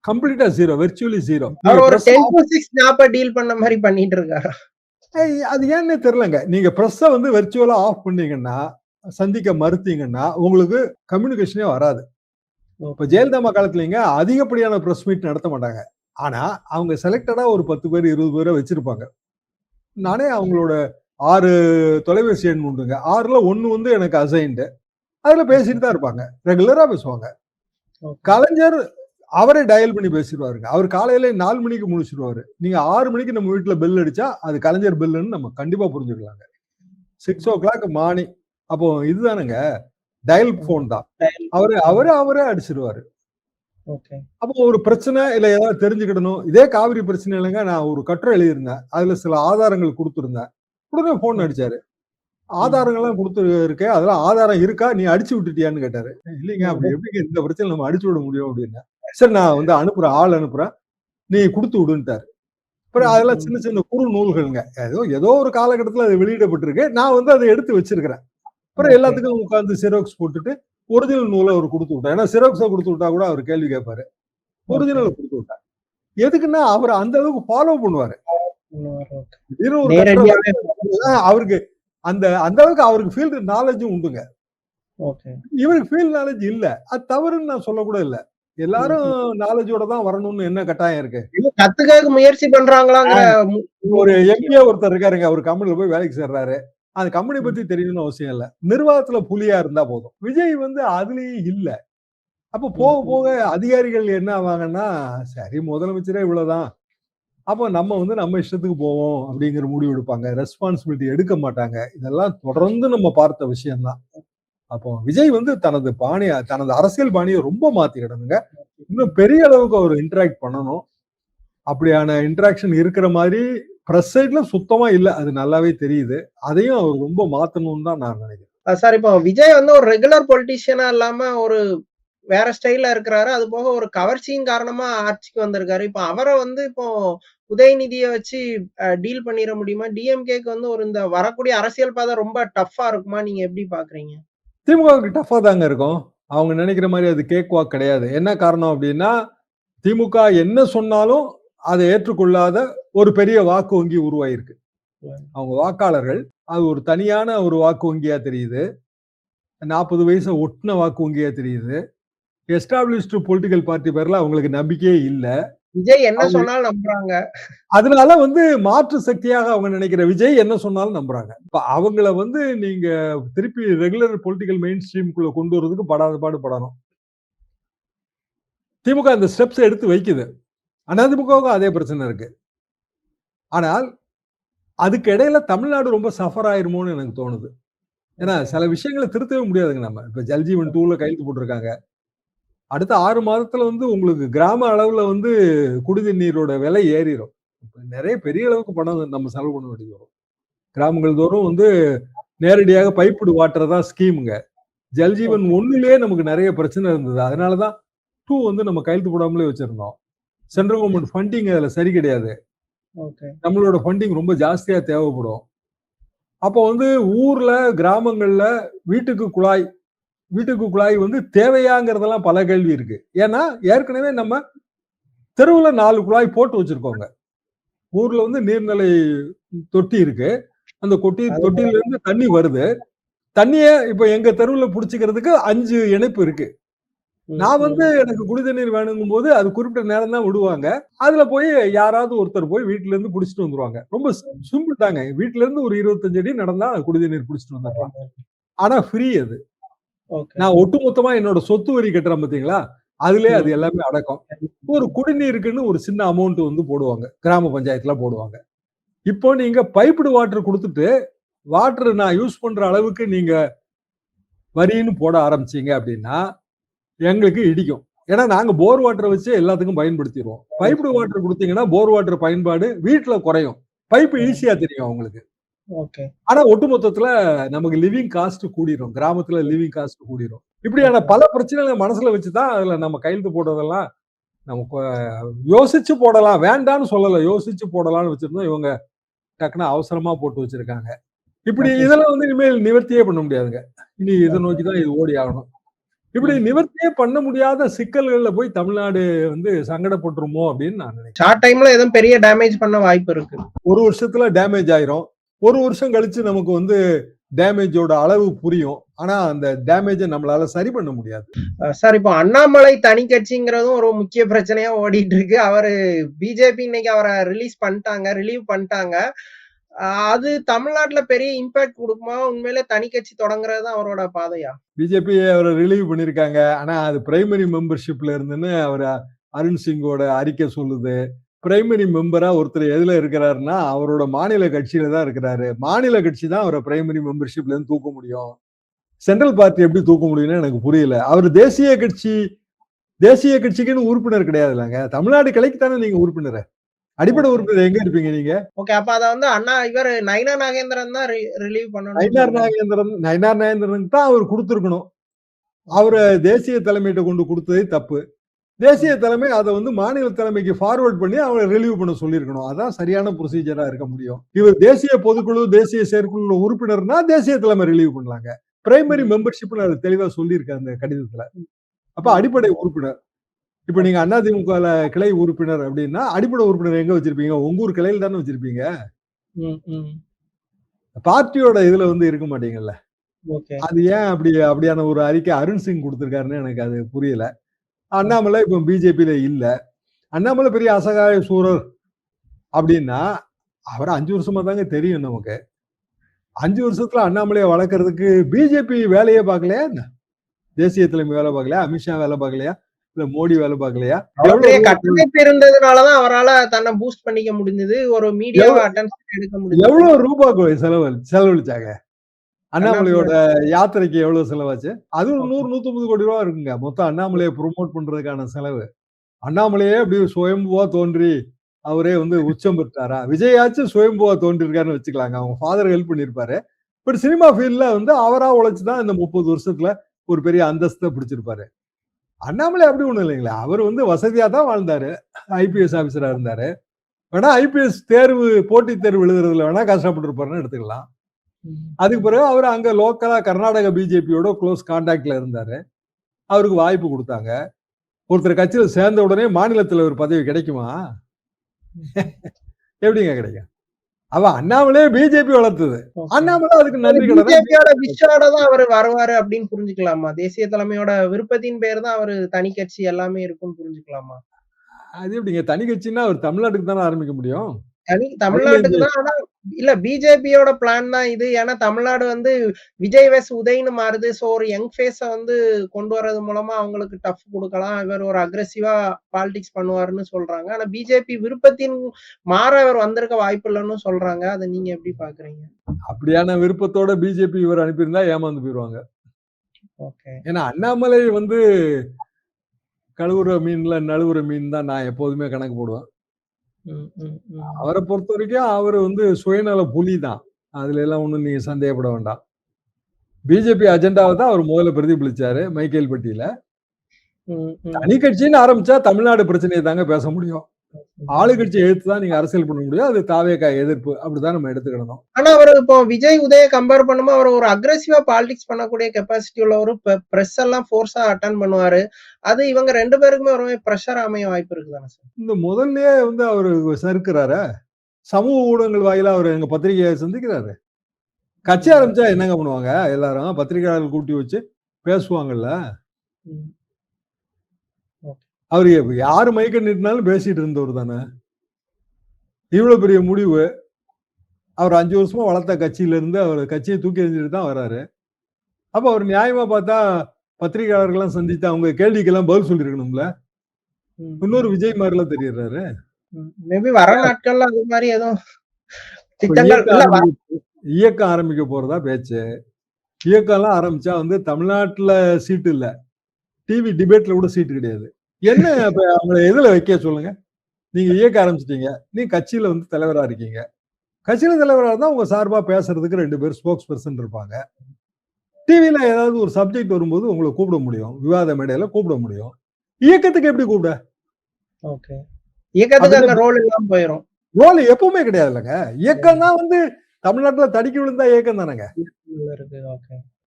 கம்ப்ளீட்டா ஜீரோ, வெர்ச்சுவலி ஜீரோ. அவர் ஒரு 10 to 6 ஜாப டீல் பண்ண மாதிரி பண்ணிட்டு இருக்காரு. அது ஏன்னே தெரியலங்க. நீங்க பிரஸ் வந்து வெர்ச்சுவலா ஆஃப் பண்ணீங்கன்னா, சந்திக்க மறுத்தீங்கன்னா உங்களுக்கு கம்யூனிகேஷனே வராது. இப்ப ஜெயலலிதா காலத்துலங்க அதிகப்படியான பிரஸ் மீட் நடத்த மாட்டாங்க. ஆனா அவங்க செலக்டடா ஒரு 10 பேர் 20 பேரை வச்சிருப்பாங்க. நானே அவங்களோட 6 தொலைபேசி எண் உண்டுங்க. 6ல 1 வந்து எனக்கு அசைன்டு. அதுல பேசிட்டு தான் இருப்பாங்க. ரெகுலரா பேசுவாங்க. கலைஞர் அவரே டயல் பண்ணி பேசிடுவாருங்க. அவர் காலையில 4 மணிக்கு முடிச்சிருவாரு. நீங்க 6 மணிக்கு நம்ம வீட்டுல பெல் அடிச்சா அது கலைஞர் பெல்லுன்னு நம்ம கண்டிப்பா புரிஞ்சுக்கலாங்க. 6 o'clock மார்னிங். அப்போ இதுதானுங்க டயல் போன் தான். அவரே அடிச்சிருவாரு. ஓகே. அப்போ ஒரு பிரச்சனை இல்ல ஏதாவது தெரிஞ்சுக்கிடணும். இதே காவிரி பிரச்சனை இல்லைங்க. நான் ஒரு கட்டுரை எழுதியிருந்தேன். அதுல சில ஆதாரங்கள் குடுத்திருந்தேன். உடனே ஃபோன் ம். அடிச்சாரு. ம். ஆதாரங்கள்லாம் குடுத்து இருக்கே. அதெல்லாம் ஆதாரம் இருக்கா? நீ அடிச்சு விட்டுட்டியான்னு கேட்டாரு. இல்லைங்க. அப்படி ம். எப்படிங்க இந்த பிரச்சனையில நம்ம அடிச்சு விட முடியும் அப்படின்னேன். சரி நான் வந்து அனுப்புறேன். ஆள் அனுப்புறேன். நீ குடுத்து விடுன்ட்டாரு. அப்புறம் ம். அதெல்லாம் ம். சின்ன சின்ன குறு நூல்கள்ங்க. ஏதோ ஏதோ ஒரு காலகட்டத்துல அது வெளியிடப்பட்டிருக்கு. நான் வந்து அத எடுத்து வச்சிருக்கிறேன். அப்புறம் ஓகே. எல்லாத்துக்கும் உட்கார்ந்து ஜெராக்ஸ் போட்டுட்டு, ஒரிஜினல் நூல அவரு குடுத்து விட்டேன். ஏன்னா ஜெராக்ஸா குடுத்து விட்டா கூட அவரு கேள்வி கேட்பாரு. ஓகே. ஒரிஜினல குடுத்து விட்டேன். எதுக்குன்னா, அவரு அந்த அளவுக்கு ஃபாலோ பண்ணுவாரு. ஓகே. திடீர்னு ஒரு கட்டுரை நேரடியாவே. அவருக்கு அந்த அந்த அளவுக்கு அவருக்கு ஃபீல்ட் நாலேட்ஜும் உண்டுங்க. ஓகே. இவருக்கு ஃபீல்ட் நாலேட்ஜ் இல்ல. அது தவறுன்னு நான் சொல்லக்கூட இல்ல. ம். எல்லாரும் ம். நாலேட்ஜோட தான் வரணும்னு என்ன கட்டாயம் இருக்கு? இல்ல கத்துக்கறதுக்கு முயற்சி பண்றாங்களாங்கிற ஒரு முக்கியம். எம்.பி.ஏ ஒருத்தர் இருக்காருங்க. அவரு கம்பெனில போய் வேலைக்கு சேர்றாரு. அந்த கம்பெனி ம். பத்தி தெரியணும்னு அவசியம் இல்ல. நிர்வாகத்துல புலியா இருந்தா போதும். விஜய் வந்து அதுலயும் இல்ல. அப்ப போக ம். போக அதிகாரிகள் என்ன ஆவாங்கன்னா, சரி முதலமைச்சரே இவ்வளவுதான். அப்ப நம்ம வந்து நம்ம இஷ்டத்துக்கு போவோம் அப்படிங்கிற முடிவு எடுப்பாங்க. ரெஸ்பான்சிபிலிட்டி எடுக்க மாட்டாங்க. இதெல்லாம் தொடர்ந்து நம்ம பார்த்த விஷயம் தான். அப்போ விஜய் வந்து தனது அரசியல் பாணிய ரொம்ப மாத்திக்கிடணுங்க. இன்னும் பெரிய அளவுக்கு அவர் இன்டராக்ட் பண்ணணும். அப்படியான இன்டராக்ஷன் இருக்கிற மாதிரி பிரஸ் சைட்ல சுத்தமா இல்ல. அது நல்லாவே தெரியுது. அதையும் அவர் ரொம்ப மாத்தணும்னு தான் நான் நினைக்கிறேன். சார் இப்போ விஜய் வந்து ஒரு ரெகுலர் பொலிட்டீஷியனா இல்லாம ஒரு வேற ஸ்டைல்ல இருக்கிறாரு. அது போக ஒரு கவர்ச்சியின் காரணமா ஆட்சிக்கு வந்திருக்காரு. இப்ப அவர வந்து இப்போ உதயநிதிய வச்சு டீல் பண்ணிற முடியுமா? டிஎம்கேக்கு வந்து ஒரு இந்த வரக்கூடிய அரசியல் பாதை ரொம்ப டஃப்பா இருக்குமா? நீங்க எப்படி பார்க்குறீங்க? திமுகவுக்கு டஃப்பா தாங்க இருக்கும். அவங்க நினைக்கிற மாரி அது கேக் வாக் கிடையாது. என்ன காரணம் அப்டின்னா, திமுக என்ன சொன்னாலும் அத ஏற்றுக்கொள்ளாத ஒரு பெரிய வாக்கு வங்கி உருவாயிருக்கு. அவங்க வாக்காளர்கள். அது ஒரு தனியான ஒரு வாக்கு வங்கியா தெரியுது. 40 வயச ஒட்டுன வாக்கு வங்கியா தெரியுது. எஸ்டாபிலிஷ்ட் பொலிட்டிக்கல் பார்ட்டி பேர்ல அவங்களுக்கு நம்பிக்கையே இல்ல. விஜய் என்ன அவங்க சொன்னாலும் நம்புறாங்க. அதனால வந்து மாற்று சக்தியாக அவங்க நினைக்கிற விஜய் என்ன சொன்னாலும் நம்புறாங்க. இப்ப அவங்கள வந்து நீங்க திருப்பி ரெகுலர் பொலிட்டிக்கல் மெயின் ஸ்ட்ரீம்குள்ள கொண்டு வரதுக்கு படாத பாடு படணும். திமுக அந்த ஸ்டெப்ஸ் எடுத்து வைக்குது. அதிமுகவுக்கும் அதே பிரச்சனை இருக்கு. ஆனால் அதுக்கு இடையில தமிழ்நாடு ரொம்ப சஃபர் ஆயிருமோன்னு எனக்கு தோணுது. ஏன்னா சில விஷயங்கள திருத்தவே முடியாதுங்க நம்ம. இப்ப ஜல்ஜீவன் 2ல கையெழுத்து போட்டிருக்காங்க. அடுத்த 6 மாதத்துல வந்து உங்களுக்கு கிராம அளவுல வந்து குடிநீர் நீரோட விலை ஏறிரும். இப்ப நெறைய பெரிய அளவுக்கு பணம் நம்ம செலவு பண்ண வேண்டியது வரும். கிராமங்கள் தோறும் வந்து நேரடியாக பைப்டு வாட்டர் தான் ஸ்கீம்ங்க. ஜல்ஜீவன் 1லயே நமக்கு நெறைய பிரச்சனை இருந்தது. அதனால தான் 2 வந்து நம்ம கையெழுத்து போடாமலே வச்சிருந்தோம். சென்ட்ரல் கவர்ன்மெண்ட் ஃபண்டிங் அதுல சரி கிடையாது. ஓகே. நம்மளோட ஃபண்டிங் ரொம்ப ஜாஸ்தியா தேவைப்படும். அப்போ வந்து ஊர்ல, கிராமங்கள்ல வீட்டுக்கு குழாய் வீட்டுக்கு குழாய் வந்து தேவையாங்கிறதெல்லாம் பல கேள்வி இருக்கு. ஏன்னா, ஏற்கனவே நம்ம தெருவுல 4 குழாய் போட்டு வச்சிருக்கோங்க. ஊர்ல வந்து நீர்நிலை தொட்டி இருக்கு. அந்த அது தொட்டியில இருந்து தண்ணி வருது. தண்ணிய இப்ப எங்க தெருவுல புடிச்சுக்கிறதுக்கு 5 இணைப்பு இருக்கு. ம். நான் வந்து ம். எனக்கு குடி தண்ணீர் வேணுங்கும்போது, அது குறிப்பிட்ட நேரம் தான் விடுவாங்க. அதுல போய் யாராவது ஒருத்தர் போய் வீட்ல இருந்து புடிச்சுட்டு வந்துருவாங்க. ரொம்ப சிம்பிள் தாங்க. வீட்ல இருந்து ஒரு 25 அடி நடந்தா குடி தண்ணீர் புடிச்சுட்டு வந்துரலாம். ஆனா ஃப்ரீ அது. ஓகே. நான் ஒட்டுமொத்தமா என்னோட சொத்து வரி கட்டுறேன் பார்த்தீங்களா? அதிலயே அது ம். எல்லாமே அடக்கம். ஒரு குடிநீருக்குன்னு ஒரு சின்ன அமௌண்ட் வந்து போடுவாங்க. கிராம பஞ்சாயத்துல போடுவாங்க. இப்போ நீங்க பைப்டு வாட்டர் குடுத்துட்டு, வாட்டர் நான் யூஸ் பண்ற அளவுக்கு நீங்க வரின்னு போட ஆரம்பிச்சீங்க அப்டின்னா, எங்களுக்கு இடிக்கும். ஏன்னா நாங்க போர் வாட்டர வச்சு எல்லாத்துக்கும் பயன்படுத்திருவோம். பைப்டு வாட்டர் குடுத்தீங்கன்னா, போர் வாட்டர் பயன்பாடு வீட்ல குறையும். பைப் ஈஸியா தெரியும் அவங்களுக்கு. ஓகே. ஆனா ஒட்டுமொத்தத்துல நமக்கு லிவிங் காஸ்ட் கூடிரும். கிராமத்துல லிவிங் காஸ்ட் கூடிரும். இப்படியான ஓகே. பல பிரச்சனைகள மனசுல வச்சு தான் அதுல நம்ம கையெழுத்து போடுறதெல்லாம் நமக்கு யோசிச்சு போடலாம். வேண்டான்னு சொல்லல. யோசிச்சு போடலாம்னு வச்சிருந்தோம். இவங்க டக்குனு அவசரமா போட்டு வச்சிருக்காங்க. இப்படி ஓகே. இதெல்லாம் வந்து இனிமேல் நிவர்த்தியே பண்ண முடியாதுங்க. இனி இத ஓகே. நோக்கி தான் இது ஓடி ஆகணும். இப்படி ம். நிவர்த்தியே பண்ண முடியாத சிக்கல்கள்ல போய் தமிழ்நாடு வந்து சங்கடப்பட்டுருமோ அப்படின்னு நான் நினைக்கிறேன். ஷார்ட் டைம்ல எதுவும் பெரிய டேமேஜ் பண்ண வாய்ப்பு இருக்கு. ஒரு வருஷத்துல டேமேஜ் ஆயிரும். ஒரு வருஷம் கழிச்சு நமக்கு வந்து டேமேஜோட அளவு புரியும். ஆனா அந்த டேமேஜ நம்மளால சரி பண்ண முடியாது. சார் இப்போ அண்ணாமலை தனி கட்சிங்கிறதும் ஒரு முக்கிய பிரச்சனையா ஓடிட்டு இருக்கு. அவரு பிஜேபி இன்னைக்கு அவர ரிலீவ் பண்ணிட்டாங்க. அது தமிழ்நாட்டுல பெரிய இம்பாக்ட் குடுக்குமா? உண்மையிலே தனி கட்சி தொடங்குறது தான் அவரோட பாதையா? பிஜேபி அவர ரிலீவ் பண்ணியிருக்காங்க. ஆனா அது பிரைமரி மெம்பர்ஷிப்ல இருந்துன்னு அவரு அருண் சிங்கோட அறிக்கை சொல்லுது. பிரைமரி மெம்பரா ஒருத்தர் எதுல இருக்கிறாருன்னா, அவரோட மாநில கட்சியில தான் இருக்கிறாரு. மாநில கட்சி தான் அவர பிரைமரி மெம்பர்ஷிப்ல இருந்து தூக்க முடியும். சென்ட்ரல் பார்ட்டி எப்படி தூக்க முடியும்னு எனக்கு புரியல. அவரு தேசிய கட்சி தேசிய கட்சிக்குன்னு உறுப்பினர் கிடையாதுல்லங்க. தமிழ்நாடு கிளைக்கு தானே நீங்க உறுப்பினர். அடிப்படை உறுப்பினர் எங்க இருப்பீங்க நீங்க? ஓகே. அப்ப அத வந்து அண்ணா இவரு நயினா நாகேந்திரன் தான் ரிலீவ் பண்ணணும்னு நயினார் சொல்றீங்க. நாகேந்திரனுக்கு தான் அவர் குடுத்திருக்கணும். அவரு தேசிய தலைமையிட்ட கொண்டு குடுத்ததே தப்பு. தேசிய தலைமை அதை வந்து மாநில தலைமைக்கு ஃபார்வர்ட் பண்ணி அவங்களை ரிலீவ் பண்ண சொல்லியிருக்கணும். அதான் சரியான ப்ரொசீஜரா இருக்க முடியும். இவர் தேசிய பொதுக்குழு, தேசிய செயற்குழு உறுப்பினர்னா தேசிய தலைமை ரிலீவ் பண்ணலாங்க. பிரைமரி மெம்பர்ஷிப்னு அது தெளிவா சொல்லியிருக்காங்க அந்த கடிதத்துல. அப்ப அடிப்படை உறுப்பினர். இப்ப நீங்க அதிமுக கிளை உறுப்பினர் அப்படின்னா அடிப்படை உறுப்பினர் எங்க வச்சிருப்பீங்க? உங்க ஊர் கிளையில் தானே வச்சிருப்பீங்க. பார்ட்டியோட இதுல வந்து இருக்க மாட்டீங்கல்ல. அது ஏன் அப்படியான ஒரு அறிக்கை அருண் சிங் கொடுத்திருக்காருன்னு எனக்கு அது புரியல. அண்ணாமலை இப்ப பிஜேபியில இல்ல. அண்ணாமலை பெரிய அசகாய சூரர் அப்படின்னா அவரை 5 வருஷமா தாங்க தெரியும் நமக்கு. 5 வருஷத்துல அண்ணாமலையை வளர்க்கறதுக்கு பிஜேபி வேலையே பார்க்கலையா? தேசிய தலைமை வேலை பார்க்கலையா? அமித்ஷா வேலை பார்க்கலையா? இல்ல மோடி வேலை பார்க்கலையா? கட்டமைப்பு இருந்ததுனாலதான் அவரால தன்னை பூஸ்ட் பண்ணிக்க முடிஞ்சது. ஒரு மீடியாவை அட்டென்ஷன் எடுக்க முடியும். எவ்வளவு ரூபாய் செலவழிச்சாங்க? அண்ணாமலையோட யாத்திரைக்கு எவ்வளவு செலவாச்சு? அது ஒரு 100-150 கோடி ரூபாய் இருக்குங்க. மொத்தம் அண்ணாமலையை ப்ரொமோட் பண்றதுக்கான செலவு. அண்ணாமலையே அப்படி சுயம்புவா தோன்றி அவரே வந்து உச்சம் பெற்றாரா? விஜயாச்சும் சுயம்புவா தோன்றிருக்காருன்னு வச்சுக்கலாங்க. அவங்க ஃபாதர் ஹெல்ப் பண்ணிருப்பாரு. பட் சினிமா ஃபீல்ட்ல வந்து அவரா உழைச்சுதான் இந்த 30 வருஷத்துல ஒரு பெரிய அந்தஸ்தை பிடிச்சிருப்பாரு. அண்ணாமலை அப்படி ஒண்ணும் இல்லைங்களா? அவர் வந்து வசதியா தான் வாழ்ந்தாரு. ஐபிஎஸ் ஆபீசரா இருந்தாரு. வேணா ஐபிஎஸ் போட்டித் தேர்வு எழுதுறதுல வேணா கஷ்டப்பட்டு இருப்பாருன்னு எடுத்துக்கலாம். அதுக்கு பிறகு அவர் அங்க லோக்கலா கர்நாடக பிஜேபியோட க்ளோஸ் கான்டாக்ட்ல இருந்தாரு. அவருக்கு வாய்ப்பு கொடுத்தாங்க. ஒருத்தர் கட்சியில சேர்ந்த உடனே மாநிலத்தில் ஒரு பதவி கிடைக்குமா? எப்படிங்க கிடைக்கும்? அவ அண்ணாமலே பிஜேபி வளர்த்தது. அண்ணாமலை அதுக்கு நன்றி பிஜேபியோட விஷயோட தான் அவர் வருவாரு அப்படின்னு புரிஞ்சுக்கலாமா? தேசிய தலைமையோட விருப்பத்தின் பேர் தான் அவரு தனி கட்சி எல்லாமே இருக்கும்னு புரிஞ்சுக்கலாமா? அது எப்படிங்க தனி கட்சின்னா அவர் தமிழ்நாட்டுக்கு தானே ஆரம்பிக்க முடியும். தமிழ்நாட்டுக்கு தான். ஆனா இல்ல பிஜேபியோட பிளான் தான் இது. ஏன்னா தமிழ்நாடு வந்து விஜய் வெஸ் உதய்னு மாறுது. சோ ஒரு யங் ஃபேஸ வந்து கொண்டு வர்றது மூலமா அவங்களுக்கு டஃப் கொடுக்கலாம். இவர் ஒரு அக்ரெசிவா பாலிடிக்ஸ் பண்ணுவாருன்னு சொல்றாங்க. ஆனா பிஜேபி விருப்பத்தின் மாற அவர் வந்திருக்க வாய்ப்பு இல்லைன்னு சொல்றாங்க. அதை நீங்க எப்படி பாக்குறீங்க? அப்படியான விருப்பத்தோட பிஜேபி இவர் அனுப்பியிருந்தா ஏமாந்து போயிருவாங்க. ஏன்னா அண்ணாமலை வந்து கழுவுற மீன்ல நழுவுற மீன் தான் நான் எப்போதுமே கணக்கு போடுவேன். அவரை பொறுத்த வரைக்கும் அவரு வந்து சுயநல புலி தான். அதுல எல்லாம் ஒண்ணும் நீங்க சந்தேகப்பட வேண்டாம். பிஜேபி அஜெண்டாவை தான் அவர் முதல்ல பிரதிபலிச்சாரு மைக்கேல்பட்டியில. தனி கட்சின்னு ஆரம்பிச்சா தமிழ்நாடு பிரச்சனையை தாங்க பேச முடியும். ஆளுங்கட்சி எழுத்து தான் நீங்க அரசியல் பண்ண முடியும். அது தாவேகா எதிர்ப்பு அப்படிதான் நம்ம எடுத்துக்கணும். ஆனா அவர் இப்போ விஜய் உதய கம்பேர் பண்ணும்போது அவர் ஒரு அக்ரெசிவா பாலிடிக்ஸ் பண்ணக்கூடிய கெப்பாசிட்டி உள்ள ஒரு பிரஸ் எல்லாம் ஃபோர்ஸா அட்டெண்ட் பண்ணுவாரு. அது இவங்க 2 பேருக்குமே ஒரு பிரஷர் அமைய வாய்ப்பு இருக்குதானே சார்? இந்த முதல்லயே வந்து அவரு சறுக்குறாரு. சமூக ஊடகங்கள் வாயிலா அவர் எங்க பத்திரிகையை சந்திக்கிறாரு. கட்சி ஆரம்பிச்சா என்னங்க பண்ணுவாங்க? எல்லாரும் பத்திரிகையாளர்கள் கூட்டி வச்சு பேசுவாங்கல்ல. அவரு யாரு மைக்க நிட்டுனாலும் பேசிட்டு இருந்தவர் தானே. இவ்வளவு பெரிய முடிவு அவர் 5 வருஷமா வளர்த்த கட்சியில இருந்து அவர் கட்சியை தூக்கி எறிஞ்சிட்டு தான் வர்றாரு. அப்ப அவர் நியாயமா பார்த்தா பத்திரிகையாளர்கள்லாம் சந்தித்து அவங்க கேள்விக்கெல்லாம் பதில் சொல்லிருக்கணும்ல. இன்னொரு விஜய் மாதிரில தெரியுறாரு. மேபி வர நாட்கள்ல அது மாதிரி எதுவும் இயக்கம் ஆரம்பிக்க போறதா பேச்சு. இயக்கம் எல்லாம் ஆரம்பிச்சா வந்து தமிழ்நாட்டுல சீட்டு இல்ல, டிவி டிபேட்ல கூட சீட்டு கிடையாது. என்ன அவங்களை எதுல வைக்க சொல்லுங்க? நீங்க இயக்க ஆரம்பிச்சிட்டீங்க, நீங்க கட்சியில வந்து தலைவரா இருக்கீங்க. கட்சியில தலைவரா இருந்தா உங்க சார்பா பேசுறதுக்கு 2 பேர் ஸ்போக்ஸ் பர்சன் இருப்பாங்க. டிவில ஏதாவது ஒரு சப்ஜெக்ட் வரும்போது உங்களை கூப்பிட முடியும், விவாத மேடையில கூப்பிட முடியும். இயக்கத்துக்கு எப்படி கூப்பிட? இயக்கத்துக்கு ரோல் எல்லாம் போயிடும். ரோல் எப்பவுமே கிடையாது இல்லைங்க. இயக்கம் தான் வந்து தமிழ்நாட்டுல தடிக்கி விழுந்தா இயக்கம் தானேங்க.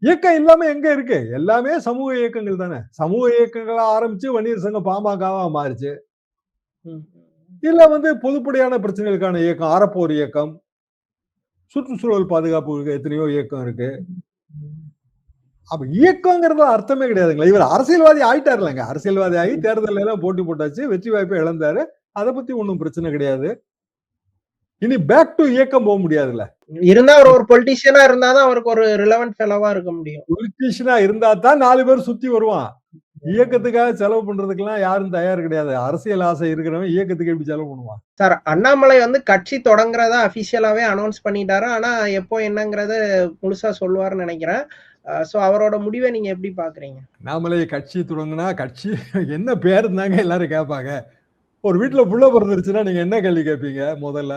இயக்கம் இல்லாம எங்க இருக்கு? எல்லாமே சமூக இயக்கங்கள் தானே. சமூக இயக்கங்களா ஆரம்பிச்சு வன்னியர் சங்கம் பாமகவா மாறிச்சு. இல்ல வந்து பொதுப்படையான பிரச்சனைகளுக்கான இயக்கம், அறப்போர் இயக்கம், சுற்றுச்சூழல் பாதுகாப்பு எத்தனையோ இயக்கம் இருக்கு. அப்ப இயக்கங்கிறது அர்த்தமே கிடையாதுங்களா. இவர் அரசியல்வாதி ஆயிட்டாரு இல்லைங்க. அரசியல்வாதி ஆகி தேர்தல் எல்லாம் போட்டி போட்டாச்சு, வெற்றி வாய்ப்பை இழந்தாரு. அதை பத்தி ஒன்றும் பிரச்சனை கிடையாது. இனி பேக் டு இயக்கம் போக முடியாதுல்ல. இருந்தா ஒரு பொலிட்டீஷியனா இருந்தாதான் அவருக்கு ஒரு ரிலவென்ட் ஃபெலோவா இருக்க முடியும். பொலிட்டீஷியனா இருந்தா தான் 4 பேர் சுத்தி வருவான். இயக்கத்துக்காக செலவு பண்றதுக்கெல்லாம் யாரும் தயார் கிடையாது. அரசியல் ஆசை இருக்கிறவன் இயக்கத்துக்கு எப்படி செலவு பண்ணுவான்? சார், அண்ணாமலை வந்து கட்சி தொடங்குறதா அபிஷியலாவே அனௌன்ஸ் பண்ணிட்டாரு. ஆனா எப்போ என்னங்கறத முழுசா சொல்லுவாருன்னு நினைக்கிறேன். சோ அவரோட முடிவை நீங்க எப்படி பாக்குறீங்க? அண்ணாமலை கட்சி தொடங்குனா கட்சி என்ன பேர் இருந்தாங்க எல்லாரும் கேட்பாங்க. ஒரு வீட்டுல புள்ள பிறந்துருச்சுன்னா நீங்க என்ன கேள்வி கேட்பீங்க? முதல்ல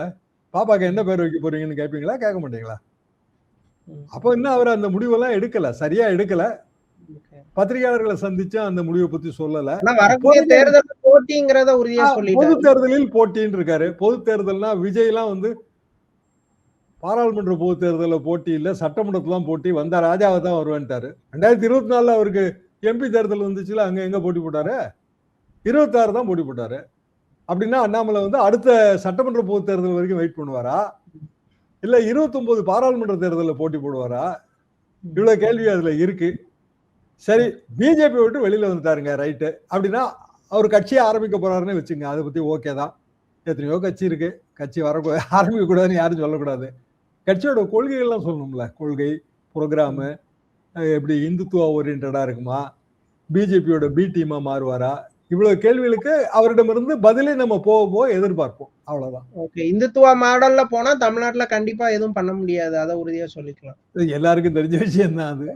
பாப்பாக்கு என்ன பேர் வைக்க போறீங்கன்னு கேட்பீங்களா? கேட்க மாட்டீங்களா? அப்ப இன்னும் அவர் அந்த முடிவெல்லாம் எடுக்கல, சரியா எடுக்கல. பத்திரிகையாளர்களை சந்திச்சு அந்த முடிவை பத்தி சொல்லல. ஆனா வரக்கூடிய தேர்தல் போட்டிங்கிறத உறுதியா பொது சொல்லிட்டாரு. தேர்தலில் போட்டின்னு இருக்காரு. பொது தேர்தல்னா விஜய்லாம் வந்து பாராளுமன்ற பொது தேர்தலில் போட்டி இல்ல, சட்டமன்றத்துல போட்டி, வந்தா ராஜாவை தான் வருவேன்ட்டாரு. 2024 அவருக்கு எம்பி தேர்தல் வந்துச்சுல, அங்க எங்க போட்டி போட்டாரு? 26 தான் போட்டி போட்டாரு. அப்படின்னா அண்ணாமலை வந்து அடுத்த சட்டமன்ற பொது தேர்தல் வரைக்கும் வெயிட் பண்ணுவாரா? இல்ல 29 பாராளுமன்ற தேர்தலில் போட்டி போடுவாரா? இவ்வளவு கேள்வி அதுல இருக்கு. சரி, பிஜேபி விட்டு வெளியில வந்துட்டாருங்க, ரைட்டு. அப்படின்னா அவர் கட்சியை ஆரம்பிக்க போறாருன்னு வச்சுங்க, அதை பத்தி ஓகே தான். எத்தனையோ கட்சி இருக்கு, கட்சி ஆரம்பிக்க கூடாதுன்னு யாரும் சொல்லக்கூடாது. கட்சியோட கொள்கைகள்லாம் சொல்லணும்ல, கொள்கை, ப்ரோக்ராமு, எப்படி இந்துத்துவ ஓரியன்டா இருக்குமா, பிஜேபியோட பி டீமா மாறுவாரா, இவ்வளவு கேள்விகளுக்கு அவரிடமிருந்து பதிலை நம்ம போக போக எதிர்பார்ப்போம். அவ்வளவுதான். ஓகே, இந்துத்துவ மாடல்ல போனா தமிழ்நாட்டுல கண்டிப்பா எதுவும் பண்ண முடியாது, அதை உறுதியா சொல்லிக்கலாம். எல்லாருக்கும் தெரிஞ்ச விஷயம் தான் அது.